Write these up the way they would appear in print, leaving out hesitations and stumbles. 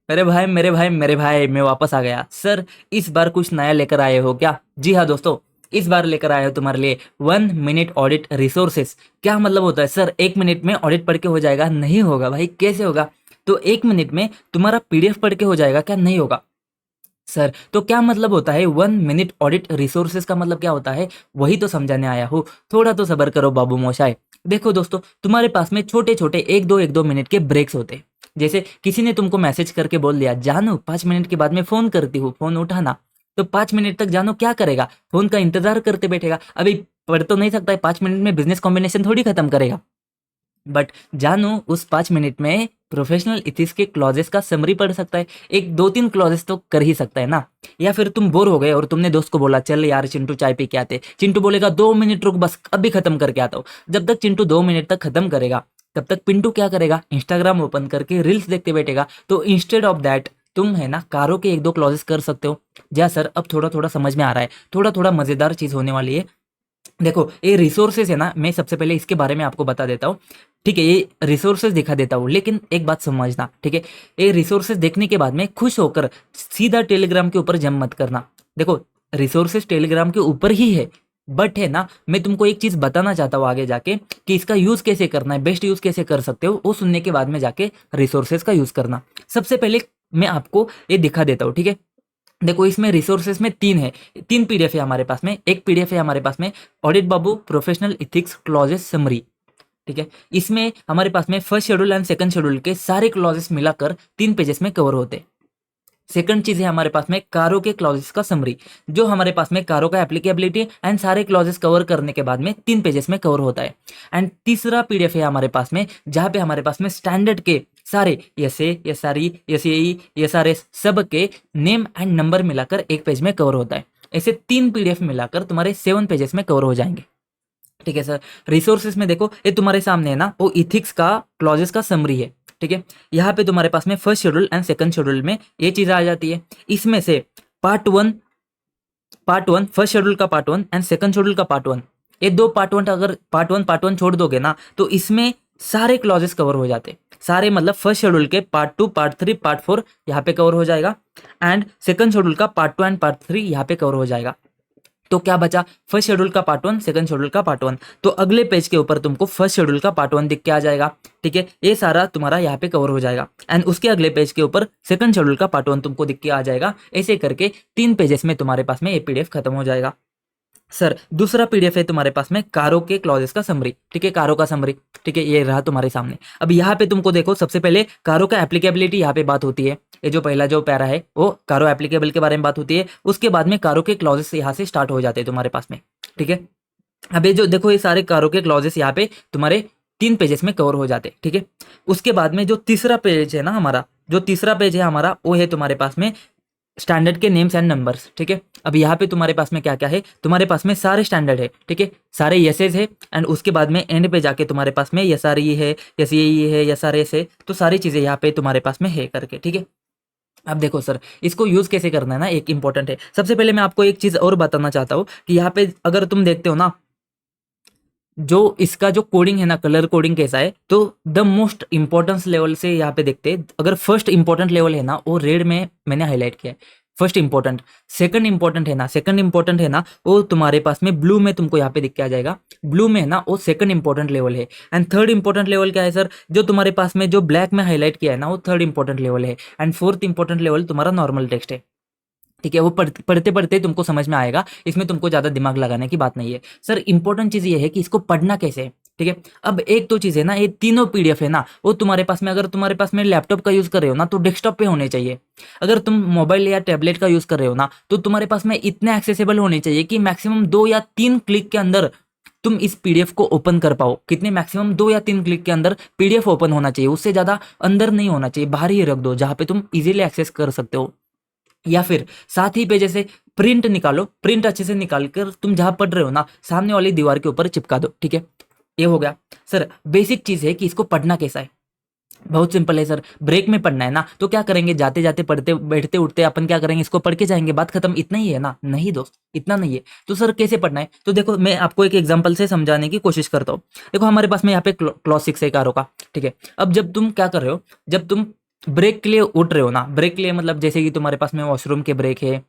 मेरे भाई मेरे भाई मेरे भाई, मैं वापस आ गया सर। इस बार कुछ नया लेकर आए हो क्या? जी हाँ दोस्तों, इस बार लेकर आए हो तुम्हारे लिए 1 मिनट ऑडिट रिसोर्सेस। क्या मतलब होता है सर? 1 मिनट में ऑडिट पढ़ के हो जाएगा? नहीं होगा भाई, कैसे होगा? तो 1 मिनट में तुम्हारा पीडीएफ पढ़ के हो जाएगा क्या? नहीं होगा सर। तो क्या मतलब होता है 1 मिनट ऑडिट रिसोर्सेज का? मतलब क्या होता है वही तो समझाने आया हूँ। थोड़ा तो सबर करो बाबू मोशाय। देखो दोस्तों, तुम्हारे पास में छोटे छोटे एक दो मिनट के ब्रेक्स होते हैं। जैसे किसी ने तुमको मैसेज करके बोल दिया, जानू 5 मिनट के बाद में फोन करती हूँ, फोन उठाना। तो 5 मिनट तक जानू क्या करेगा? फोन का इंतजार करते बैठेगा। अभी पढ़ तो नहीं सकता है, 5 मिनट में बिजनेस कॉम्बिनेशन थोड़ी खत्म करेगा। बट जानू उस 5 मिनट में प्रोफेशनल इथिक्स के क्लॉजेस का समरी पढ़ सकता है। एक दो तीन क्लॉजेस तो कर ही सकता है ना। या फिर तुम बोर हो गए और तुमने दोस्त को बोला, चल यार चिंटू चाय पी के आते। चिंटू बोलेगा 2 मिनट रुक, बस अभी खत्म करके आता हूँ। जब तक चिंटू 2 मिनट तक खत्म करेगा, तब तक पिंटू क्या करेगा? इंस्टाग्राम ओपन करके रील्स देखते बैठेगा। तो इंस्टेड ऑफ दैट तुम है ना कारो के एक दो क्लॉजेस कर सकते हो। जा सर, अब थोड़ा थोड़ा समझ में आ रहा है, थोड़ा थोड़ा मजेदार चीज होने वाली है। देखो ये रिसोर्सेज है ना, मैं सबसे पहले इसके बारे में आपको बता देता हूँ। ठीक है, ये रिसोर्सेज दिखा देता हूँ, लेकिन एक बात समझना, ठीक है? ये रिसोर्सेज देखने के बाद में खुश होकर सीधा टेलीग्राम के ऊपर जम मत करना। देखो, रिसोर्सेज टेलीग्राम के ऊपर ही है, बट है ना, मैं तुमको एक चीज बताना चाहता हूँ आगे जाके कि इसका यूज कैसे करना है, बेस्ट यूज कैसे कर सकते हो, वो सुनने के बाद में जाके रिसोर्सेज का यूज करना। सबसे पहले मैं आपको ये दिखा देता हूँ, ठीक है? देखो, इसमें रिसोर्सेज में तीन है, तीन पीडीएफ है हमारे पास में। एक पीडीएफ है हमारे पास में ऑडिट बाबू प्रोफेशनल इथिक्स क्लॉजेस समरी। ठीक है, इसमें हमारे पास में first schedule and second schedule के सारे क्लॉजेस मिलाकर 3 पेजेस में कवर होते हैं। सेकंड चीज है हमारे पास में कारो के क्लॉजेस का समरी, जो हमारे पास में कारो का एप्लीकेबिलिटी एंड सारे क्लॉजेस कवर करने के बाद में 3 पेजेस में कवर होता है। एंड तीसरा पीडीएफ है हमारे पास में, जहां पे हमारे पास में स्टैंडर्ड के सारे S A S R E S E S R S सब के नेम एंड नंबर मिलाकर एक पेज में कवर होता है। ऐसे 3 पीडीएफ मिलाकर तुम्हारे 7 पेजेस में कवर हो जाएंगे। ठीक है सर। रिसोर्सेस में देखो, ये तुम्हारे सामने है ना, वो इथिक्स का क्लॉजेस का समरी है। ठीक है, यहाँ पे तुम्हारे पास में first schedule and second schedule में ये चीज आ जाती है। इसमें से पार्ट वन फर्स्ट शेड्यूल का पार्ट 1 एंड सेकंड शेड्यूल का पार्ट 1, ये दो पार्ट 1 अगर पार्ट वन छोड़ दोगे ना, तो इसमें सारे क्लॉजेस कवर हो जाते। सारे मतलब फर्स्ट शेड्यूल के पार्ट 2 पार्ट 3 पार्ट 4 यहाँ पे कवर हो जाएगा, एंड सेकंड शेड्यूल का पार्ट 2 एंड पार्ट 3 यहाँ पे कवर हो जाएगा। तो क्या बचा? फर्स्ट शेड्यूल का पार्ट 1, सेकंड शेड्यूल का पार्ट 1। तो अगले पेज के ऊपर तुमको फर्स्ट शेड्यूल का पार्ट 1 दिख के आ जाएगा। ठीक है, ये सारा तुम्हारा यहाँ पे कवर हो जाएगा, एंड उसके अगले पेज के ऊपर सेकंड शेड्यूल का पार्ट 1 तुमको दिख के आ जाएगा। ऐसे करके 3 पेजेस में तुम्हारे पास में ये पीडीएफ खत्म हो जाएगा। सर, दूसरा पीडीएफ है तुम्हारे पास में कारो के क्लॉजेस का समरी। ठीक है, कारो का समरी। ठीक है, ये रहा तुम्हारे सामने। अब यहाँ पे तुमको देखो, सबसे पहले कारो का एप्लीकेबिलिटी यहाँ पे बात होती है। ये जो पहला जो पैरा है वो कारो एप्लीकेबल के बारे में बात होती है। उसके बाद में कारो के क्लॉजेस यहाँ से स्टार्ट हो जाते हैं तुम्हारे पास में। ठीक है, अब ये जो देखो, ये सारे कारो के क्लॉजेस यहाँ पे तुम्हारे 3 पेजेस में कवर हो जाते हैं। ठीक है, उसके बाद में जो तीसरा पेज है ना हमारा, जो तीसरा पेज है हमारा, वो है तुम्हारे पास में स्टैंडर्ड के नेम्स एंड नंबर्स। ठीक है, अब यहाँ पे तुम्हारे पास में क्या क्या है? तुम्हारे पास में सारे स्टैंडर्ड है। ठीक है, सारे यसेज है, एंड उसके बाद में एंड पे जाके तुम्हारे पास में यस आर ई है, यस ई है, यस आर एस है। तो सारी चीजें यहाँ पे तुम्हारे पास में है करके। ठीक है, अब देखो सर, इसको यूज कैसे करना है ना, एक इंपॉर्टेंट है। सबसे पहले मैं आपको एक चीज और बताना चाहता हूँ कि यहाँ पे अगर तुम देखते हो ना, जो इसका जो कोडिंग है ना, कलर कोडिंग कैसा है, तो द मोस्ट इंपॉर्टेंस लेवल से यहाँ पे देखते हैं। अगर फर्स्ट इंपॉर्टेंट लेवल है ना, वो रेड में मैंने हाईलाइट किया है, फर्स्ट इंपॉर्टेंट। सेकंड इंपॉर्टेंट है ना, वो तुम्हारे पास में ब्लू में तुमको यहाँ पे दिख के आ जाएगा। ब्लू में है ना, वो सेकंड इंपॉर्टेंट लेवल है। एंड थर्ड इंपॉर्टेंट लेवल क्या है सर? जो तुम्हारे पास में जो ब्लैक में हाईलाइट किया है ना, वो थर्ड इंपॉर्टेंट लेवल है। एंड फोर्थ इंपॉर्टेंट लेवल तुम्हारा नॉर्मल टेक्स्ट है। ठीक है, वो पढ़ते पढ़ते तुमको समझ में आएगा, इसमें तुमको ज्यादा दिमाग लगाने की बात नहीं है। सर, इंपॉर्टेंट चीज ये है कि इसको पढ़ना कैसे है। ठीक है, अब एक तो चीज है ना, ये तीनों पीडीएफ है ना, वो तुम्हारे पास में, अगर तुम्हारे पास में लैपटॉप का यूज कर रहे हो ना, तो डेस्कटॉप पे होने चाहिए। अगर तुम मोबाइल या टैबलेट का यूज कर रहे हो ना, तो तुम्हारे पास में इतने एक्सेसिबल होने चाहिए कि मैक्सिमम 2 या 3 क्लिक के अंदर तुम इस पीडीएफ को ओपन कर पाओ। कितने? मैक्सिमम 2 या 3 क्लिक के अंदर पीडीएफ ओपन होना चाहिए, उससे ज्यादा अंदर नहीं होना चाहिए। बाहर ही रख दो, जहां पे तुम इजीली एक्सेस कर सकते हो। या फिर साथ ही पे जैसे प्रिंट निकालो, प्रिंट अच्छे से निकाल कर तुम जहां पढ़ रहे हो ना, सामने वाली दीवार के ऊपर चिपका दो। ठीक है, ये हो गया। सर, बेसिक चीज है कि इसको पढ़ना कैसा है। बहुत सिंपल है सर, ब्रेक में पढ़ना है ना, तो क्या करेंगे? जाते जाते पढ़ते बैठते उठते अपन क्या करेंगे? इसको पढ़ के जाएंगे, बात खत्म, इतना ही है ना? नहीं दोस्त, इतना नहीं है। तो सर कैसे पढ़ना है? तो देखो, मैं आपको एक एग्जांपल से समझाने की कोशिश करता हूँ। देखो, हमारे पास में यहाँ पे क्लॉज 6 है कारो का। ठीक है, अब जब तुम क्या कर रहे हो, जब तुम ब्रेक के लिए उठ रहे हो ना, ब्रेक के लिए मतलब जैसे कि तुम्हारे पास में वॉशरूम के ब्रेक है,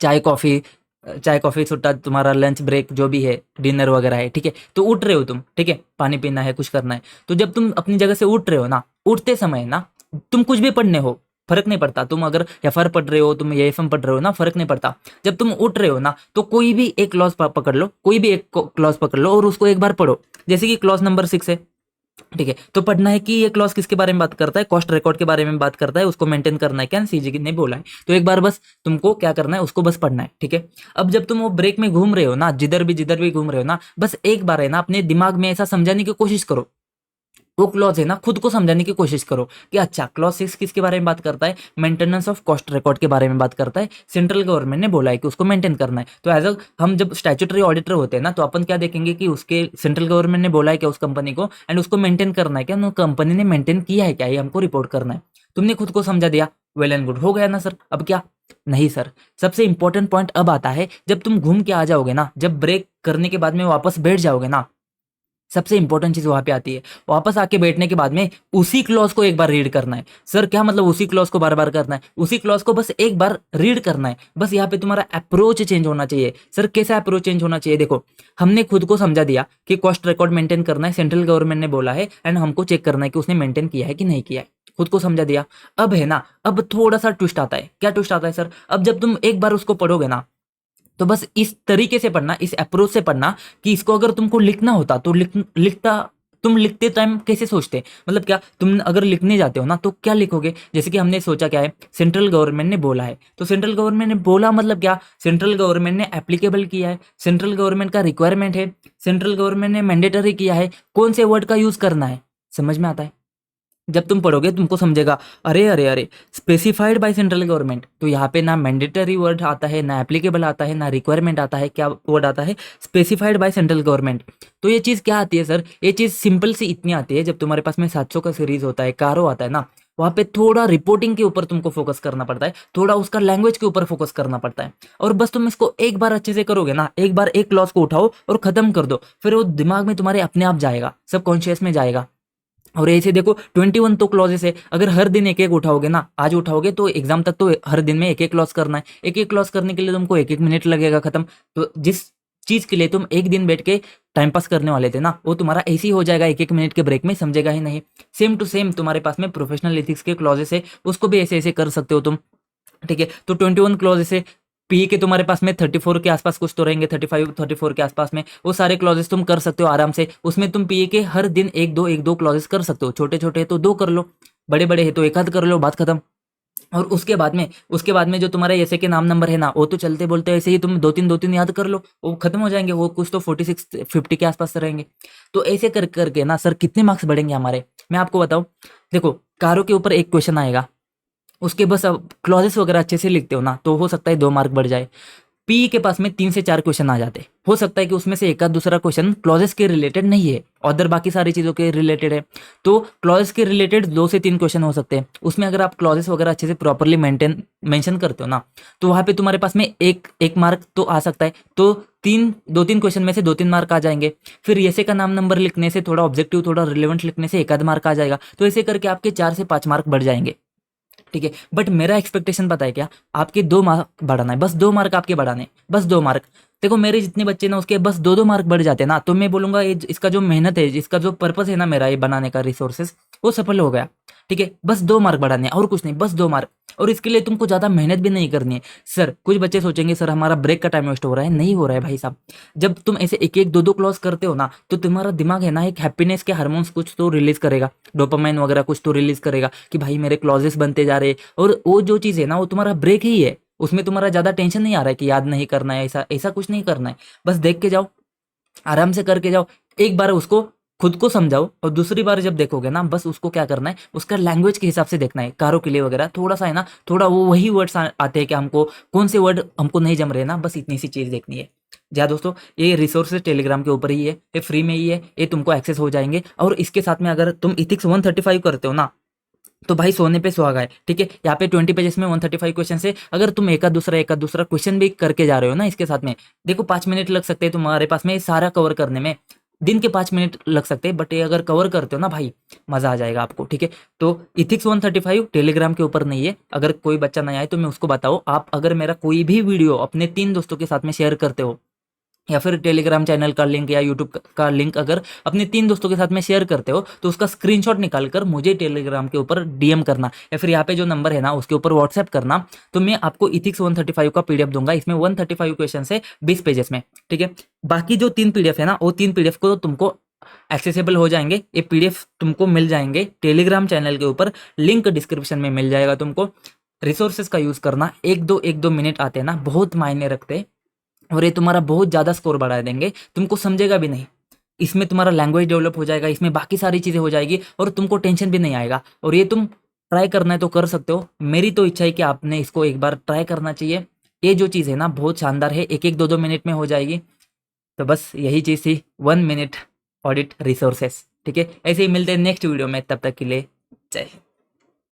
चाय कॉफ़ी छुट्टा, तुम्हारा लंच ब्रेक जो भी है, डिनर वगैरह है, ठीक है, तो उठ रहे हो तुम, ठीक है, पानी पीना है, कुछ करना है, तो जब तुम अपनी जगह से उठ रहे हो ना, उठते समय ना तुम कुछ भी पढ़ने हो, फर्क नहीं पड़ता, तुम अगर एफआर पढ़ रहे हो, तुम एएफएम पढ़ रहे हो ना, फर्क नहीं पड़ता। जब तुम उठ रहे हो ना, तो कोई भी एक क्लॉज पकड़ लो, कोई भी एक क्लॉज पकड़ लो और उसको एक बार पढ़ो। जैसे कि क्लॉज नंबर 6 है, ठीक है, तो पढ़ना है कि ये क्लॉज किसके बारे में बात करता है, कॉस्ट रिकॉर्ड के बारे में बात करता है, उसको मेंटेन करना है, क्या सीजी ने बोला है, तो एक बार बस तुमको क्या करना है, उसको बस पढ़ना है, ठीक है। अब जब तुम वो ब्रेक में घूम रहे हो ना, जिधर भी घूम रहे हो ना, बस एक बार है ना अपने दिमाग में ऐसा समझाने की कोशिश करो, वो क्लॉज है ना खुद को समझाने की कोशिश करो कि अच्छा क्लॉज 6 किसके बारे में बात करता है, मेंटेनेंस ऑफ कॉस्ट रिकॉर्ड के बारे में बात करता है, सेंट्रल गवर्नमेंट ने बोला है कि उसको मेंटेन करना है। तो एज अ हम जब स्टैट्यूटरी ऑडिटर होते हैं ना, तो अपन क्या देखेंगे कि उसके सेंट्रल गवर्नमेंट ने बोला है क्या उस कंपनी को, एंड उसको मेंटेन करना है क्या, कंपनी ने मेंटेन किया है क्या, ये हमको रिपोर्ट करना है। तुमने खुद को समझा दिया, वेल एंड गुड, हो गया ना सर, अब क्या। नहीं सर, सबसे इंपॉर्टेंट पॉइंट अब आता है, जब तुम घूम के आ जाओगे ना, जब ब्रेक करने के बाद में वापस बैठ जाओगे ना, सबसे इंपॉर्टेंट चीज वहां पे आती है, वापस आके बैठने के बाद में उसी क्लॉज को एक बार रीड करना है। सर क्या मतलब उसी क्लॉज को बार बार करना है, उसी क्लॉज को बस एक बार रीड करना है, बस यहाँ पे तुम्हारा अप्रोच चेंज होना चाहिए। सर कैसा अप्रोच चेंज होना चाहिए, देखो हमने खुद को समझा दिया कि कॉस्ट रिकॉर्ड मेंटेन करना है, सेंट्रल गवर्नमेंट ने बोला है, एंड हमको चेक करना है कि उसने मेंटेन किया है कि नहीं किया है, खुद को समझा दिया। अब है ना, अब थोड़ा सा ट्विस्ट आता है, क्या ट्विस्ट आता है सर, अब जब तुम एक बार उसको पढ़ोगे ना, तो बस इस तरीके से पढ़ना, इस अप्रोच से पढ़ना कि इसको अगर तुमको लिखना होता तो लिखता, तुम लिखते टाइम कैसे सोचते, मतलब क्या तुम अगर लिखने जाते हो ना तो क्या लिखोगे, जैसे कि हमने सोचा क्या है, सेंट्रल गवर्नमेंट ने बोला है, तो सेंट्रल गवर्नमेंट ने बोला मतलब क्या, सेंट्रल गवर्नमेंट ने एप्लीकेबल किया है, सेंट्रल गवर्नमेंट का रिक्वायरमेंट है, सेंट्रल गवर्नमेंट ने मैंडेटरी किया है, कौन से वर्ड का यूज करना है, समझ में आता है। जब तुम पढ़ोगे तुमको समझेगा, अरे अरे अरे, स्पेसिफाइड बाय सेंट्रल गवर्नमेंट, तो यहाँ पे ना मैंडेटरी वर्ड आता है, ना एप्लीकेबल आता है, ना रिक्वायरमेंट आता है, क्या वर्ड आता है, स्पेसिफाइड बाय सेंट्रल गवर्नमेंट। तो ये चीज़ क्या आती है सर, ये चीज़ सिंपल सी इतनी आती है, जब तुम्हारे पास में 700 का सीरीज होता है, कारो आता है ना, वहाँ पे थोड़ा रिपोर्टिंग के ऊपर तुमको फोकस करना पड़ता है, थोड़ा उसका लैंग्वेज के ऊपर फोकस करना पड़ता है, और बस तुम इसको एक बार अच्छे से करोगे ना, एक बार एक क्लॉज को उठाओ और खत्म कर दो, फिर वो दिमाग में तुम्हारे अपने आप जाएगा, सबकॉन्शियस में जाएगा। और ऐसे देखो 21 तो क्लॉजेस है, अगर हर दिन एक एक उठाओगे ना, आज उठाओगे तो एग्जाम तक तो हर दिन में एक एक क्लॉज करना है, एक एक क्लॉज करने के लिए तुमको एक एक मिनट लगेगा खत्म। तो जिस चीज के लिए तुम एक दिन बैठ के टाइम पास करने वाले थे ना, वो तुम्हारा ऐसे ही हो जाएगा, एक एक मिनट के ब्रेक में, समझेगा ही नहीं। सेम टू सेम तुम्हारे पास में प्रोफेशनल एथिक्स के क्लॉजेस है, उसको भी ऐसे ऐसे कर सकते हो तुम, ठीक है। तो 21 क्लॉजेस है, पी के तुम्हारे पास में 34 के आसपास कुछ तो रहेंगे, 35 34 के आसपास में, वो सारे क्लॉजेस तुम कर सकते हो आराम से। उसमें तुम पी के हर दिन एक दो क्लॉजेस कर सकते हो, छोटे छोटे तो दो कर लो, बड़े बड़े है तो एक आध कर लो, बात खत्म। और उसके बाद में जो तुम्हारे ऐसे के नाम नंबर है ना, वो तो चलते बोलते ऐसे ही तुम दो तीन याद कर लो, वो खत्म हो जाएंगे, वो कुछ तो 46 50 के आसपास रहेंगे। तो ऐसे कर करके ना सर कितने मार्क्स बढ़ेंगे हमारे, मैं आपको बताऊं। देखो कारो के ऊपर एक क्वेश्चन आएगा, उसके बस अब क्लॉजेस वगैरह अच्छे से लिखते हो ना, तो हो सकता है 2 मार्क बढ़ जाए। पी के पास में 3 से 4 क्वेश्चन आ जाते, हो सकता है कि उसमें से एक आध दूसरा क्वेश्चन क्लॉजेस के रिलेटेड नहीं है, अदर बाकी सारी चीज़ों के रिलेटेड है, तो क्लॉजेस के रिलेटेड 2 से 3 क्वेश्चन हो सकते हैं। उसमें अगर आप क्लॉजेस वगैरह अच्छे से प्रॉपरली मेंशन करते हो ना, तो वहाँ पे तुम्हारे पास में एक एक मार्क तो आ सकता है, तो 2-3 क्वेश्चन में से 2-3 मार्क आ जाएंगे। फिर ऐसे का नाम नंबर लिखने से, थोड़ा ऑब्जेक्टिव थोड़ा रिलेवेंट लिखने से एक आध मार्क आ जाएगा, तो ऐसे करके आपके 4 से 5 मार्क बढ़ जाएंगे, ठीक है। बट मेरा एक्सपेक्टेशन पता है क्या, आपके 2 मार्क बढ़ाना है, बस 2 मार्क आपके बढ़ाने, बस 2 मार्क। देखो मेरे जितने बच्चे ना उसके बस 2-2 मार्क बढ़ जाते हैं ना, तो मैं बोलूंगा ये इसका जो मेहनत है, इसका जो पर्पस है ना मेरा ये बनाने का रिसोर्सेस, वो सफल हो गया, ठीक है। बस 2 मार्क बढ़ाने हैं और कुछ नहीं, बस 2 मार्क। और इसके लिए तुमको ज्यादा मेहनत भी नहीं करनी है। सर कुछ बच्चे सोचेंगे सर हमारा ब्रेक का टाइम वेस्ट हो रहा है, नहीं हो रहा है भाई साहब। जब तुम ऐसे एक एक दो दो क्लॉज करते हो ना, तो तुम्हारा दिमाग है ना एक हैप्पीनेस के हार्मोन्स कुछ तो रिलीज करेगा, डोपामाइन वगैरह कुछ तो रिलीज करेगा कि भाई मेरे क्लॉजेस बनते जा रहे, और वो जो चीज़ है ना वो तुम्हारा ब्रेक ही है, उसमें तुम्हारा ज़्यादा टेंशन नहीं आ रहा है कि याद नहीं करना है, ऐसा ऐसा कुछ नहीं करना है। बस देख के जाओ, आराम से करके जाओ, एक बार उसको खुद को समझाओ, और दूसरी बार जब देखोगे ना, बस उसको क्या करना है, उसका लैंग्वेज के हिसाब से देखना है। कारो के लिए वगैरह थोड़ा सा है ना, थोड़ा वो वही वर्ड्स आते हैं कि हमको कौन से वर्ड हमको नहीं जम रहे ना, बस इतनी सी चीज़ देखनी है। जी हाँ दोस्तों, ये रिसोर्सेज टेलीग्राम के ऊपर ही है, ये फ्री में ही है, ये तुमको एक्सेस हो जाएंगे। और इसके साथ में अगर तुम इथिक्स 135 करते हो ना, तो भाई सोने पे सुहागा है, ठीक है। यहाँ पे 20 पेजेस में 135 क्वेश्चन है, अगर तुम एक आध दूसरा क्वेश्चन भी करके जा रहे हो ना इसके साथ में, देखो 5 मिनट लग सकते हैं तुम्हारे पास में सारा कवर करने में। दिन के 5 मिनट लग सकते हैं, बट ये अगर कवर करते हो ना भाई, मज़ा आ जाएगा आपको, ठीक है। तो इथिक्स 135 टेलीग्राम के ऊपर नहीं है, अगर कोई बच्चा नहीं आए तो मैं उसको बताओ। आप अगर मेरा कोई भी वीडियो अपने 3 दोस्तों के साथ में शेयर करते हो, या फिर टेलीग्राम चैनल का लिंक या यूट्यूब का लिंक अगर अपने 3 दोस्तों के साथ में शेयर करते हो, तो उसका स्क्रीनशॉट निकालकर मुझे टेलीग्राम के ऊपर डीएम करना, या फिर यहाँ पे जो नंबर है ना उसके ऊपर व्हाट्सएप करना। तो मैं आपको इथिक्स 135 का पीडीएफ दूंगा। इसमें 135 क्वेश्चन है 20 पेजेस में, ठीक है। बाकी जो 3 पीडीएफ है ना, वो 3 पीडीएफ को तुमको एक्सेसिबल हो जाएंगे। ये पीडीएफ तुमको मिल जाएंगे टेलीग्राम चैनल के ऊपर, लिंक डिस्क्रिप्शन में मिल जाएगा तुमको। रिसोर्सेज का यूज़ करना, एक दो मिनट आते हैं ना, बहुत मायने रखते हैं, और ये तुम्हारा बहुत ज़्यादा स्कोर बढ़ा देंगे। तुमको समझेगा भी नहीं, इसमें तुम्हारा लैंग्वेज डेवलप हो जाएगा, इसमें बाकी सारी चीज़ें हो जाएगी, और तुमको टेंशन भी नहीं आएगा। और ये तुम ट्राई करना है तो कर सकते हो। मेरी तो इच्छा है कि आपने इसको एक बार ट्राई करना चाहिए। ये जो चीज़ है ना बहुत शानदार है, एक एक दो मिनट में हो जाएगी। तो बस यही चीज़ थी, 1 मिनट ऑडिट रिसोर्सेस, ठीक है। ऐसे ही मिलते हैं नेक्स्ट वीडियो में, तब तक के लिए जय हिंद।